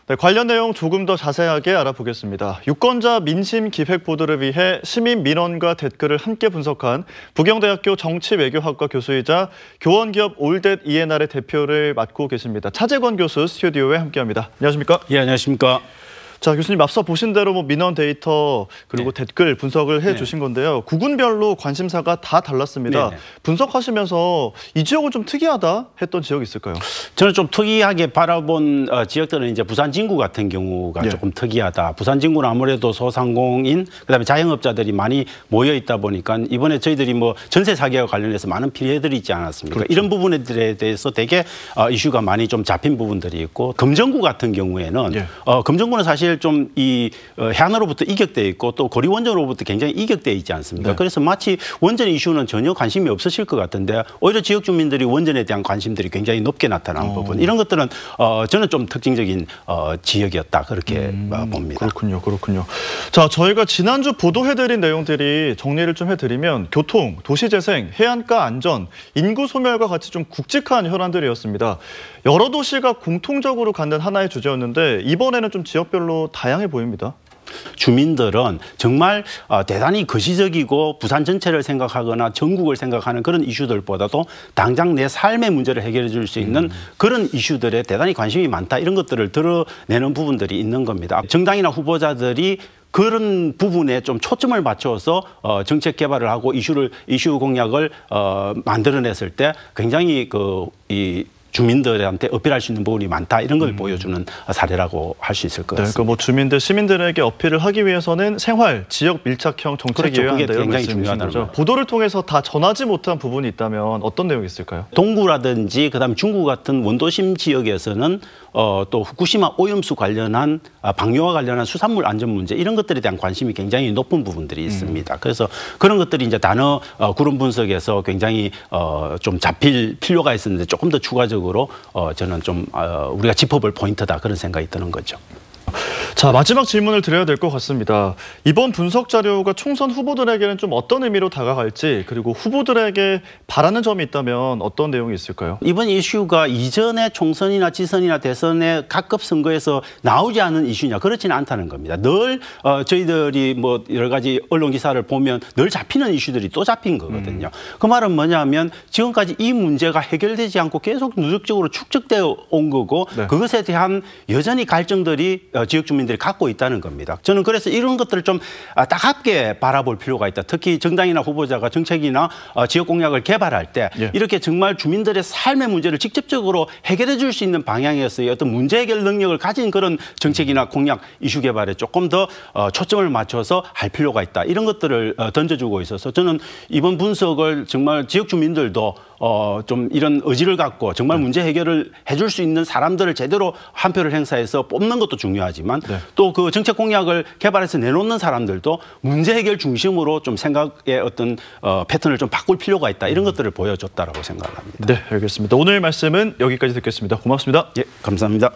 네, 관련 내용 조금 더 자세하게 알아보겠습니다. 유권자 민심 기획 보도를 위해 시민 민원과 댓글을 함께 분석한 부경대학교 정치외교학과 교수이자 교원기업 올댓 ENR의 대표를 맡고 계십니다. 차재권 교수 스튜디오에 함께합니다. 안녕하십니까? 예, 안녕하십니까? 자, 교수님 앞서 보신 대로 민원 데이터 그리고 댓글 분석을 해주신 건데요. 구군별로 관심사가 다 달랐습니다. 분석하시면서 이 지역은 좀 특이하다 했던 지역이 있을까요? 저는 좀 특이하게 바라본 지역들은 이제 부산 진구 같은 경우가 조금 특이하다. 부산 진구는 아무래도 소상공인, 그다음에 자영업자들이 많이 모여 있다 보니까 이번에 저희들이 뭐 전세 사기와 관련해서 많은 피해들이 있지 않았습니까? 그렇죠. 이런 부분들에 대해서 되게 이슈가 많이 좀 잡힌 부분들이 있고, 금정구 같은 경우에는 금정구는 사실 좀 이 해안으로부터 이격돼 있고 또 고리 원전으로부터 굉장히 이격돼 있지 않습니까? 그래서 마치 원전 이슈는 전혀 관심이 없으실 것 같은데 오히려 지역 주민들이 원전에 대한 관심들이 굉장히 높게 나타나는 부분, 이런 것들은 저는 좀 특징적인 지역이었다 그렇게 봅니다. 그렇군요. 자, 저희가 지난주 보도해드린 내용들이 정리를 좀 해드리면 교통, 도시재생, 해안가 안전, 인구 소멸과 같이 좀 굵직한 현안들이었습니다. 여러 도시가 공통적으로 갖는 하나의 주제였는데 이번에는 좀 지역별로 다양해 보입니다. 주민들은 정말 대단히 거시적이고 부산 전체를 생각하거나 전국을 생각하는 그런 이슈들보다도 당장 내 삶의 문제를 해결해 줄 수 있는 그런 이슈들에 대단히 관심이 많다, 이런 것들을 드러내는 부분들이 있는 겁니다. 정당이나 후보자들이 그런 부분에 좀 초점을 맞춰서 정책 개발을 하고 이슈 공약을 만들어냈을 때 굉장히 이 주민들한테 어필할 수 있는 부분이 많다, 이런 걸 보여주는 사례라고 할 수 있을 것 같습니다. 그러니까 뭐 주민들, 시민들에게 어필을 하기 위해서는 생활, 지역 밀착형 정책이어야 한다, 이런 굉장히 중요하다는 거죠. 보도를 통해서 다 전하지 못한 부분이 있다면 어떤 내용이 있을까요? 동구라든지 그다음 중구 같은 원도심 지역에서는 또 후쿠시마 오염수 관련한 방류와 관련한 수산물 안전 문제, 이런 것들에 대한 관심이 굉장히 높은 부분들이 있습니다. 그래서 그런 것들이 이제 단어 구름 분석에서 굉장히 좀 잡힐 필요가 있었는데 조금 더 추가적으로 저는 좀 우리가 짚어볼 포인트다, 그런 생각이 드는 거죠. 자, 마지막 질문을 드려야 될 것 같습니다. 이번 분석 자료가 총선 후보들에게는 좀 어떤 의미로 다가갈지, 그리고 후보들에게 바라는 점이 있다면 어떤 내용이 있을까요? 이번 이슈가 이전에 총선이나 지선이나 대선의 각급 선거에서 나오지 않은 이슈냐, 그렇지는 않다는 겁니다. 늘 저희들이 뭐 여러 가지 언론 기사를 보면 늘 잡히는 이슈들이 또 잡힌 거거든요. 그 말은 뭐냐면 지금까지 이 문제가 해결되지 않고 계속 누적적으로 축적되어 온 거고, 그것에 대한 여전히 갈증들이 지역 주민들이 갖고 있다는 겁니다. 저는 그래서 이런 것들을 좀 따갑게 바라볼 필요가 있다. 특히 정당이나 후보자가 정책이나 지역 공약을 개발할 때 이렇게 정말 주민들의 삶의 문제를 직접적으로 해결해 줄 수 있는 방향에서의 어떤 문제 해결 능력을 가진 그런 정책이나 공약, 이슈 개발에 조금 더 초점을 맞춰서 할 필요가 있다, 이런 것들을 던져주고 있어서 저는 이번 분석을 정말 지역 주민들도 좀 이런 의지를 갖고 정말 문제 해결을 해줄 수 있는 사람들을 제대로 한 표를 행사해서 뽑는 것도 중요하지만 또 그 정책 공약을 개발해서 내놓는 사람들도 문제 해결 중심으로 좀 생각의 어떤 패턴을 좀 바꿀 필요가 있다, 이런 것들을 보여줬다라고 생각합니다. 네, 알겠습니다. 오늘 말씀은 여기까지 듣겠습니다. 고맙습니다. 예, 감사합니다.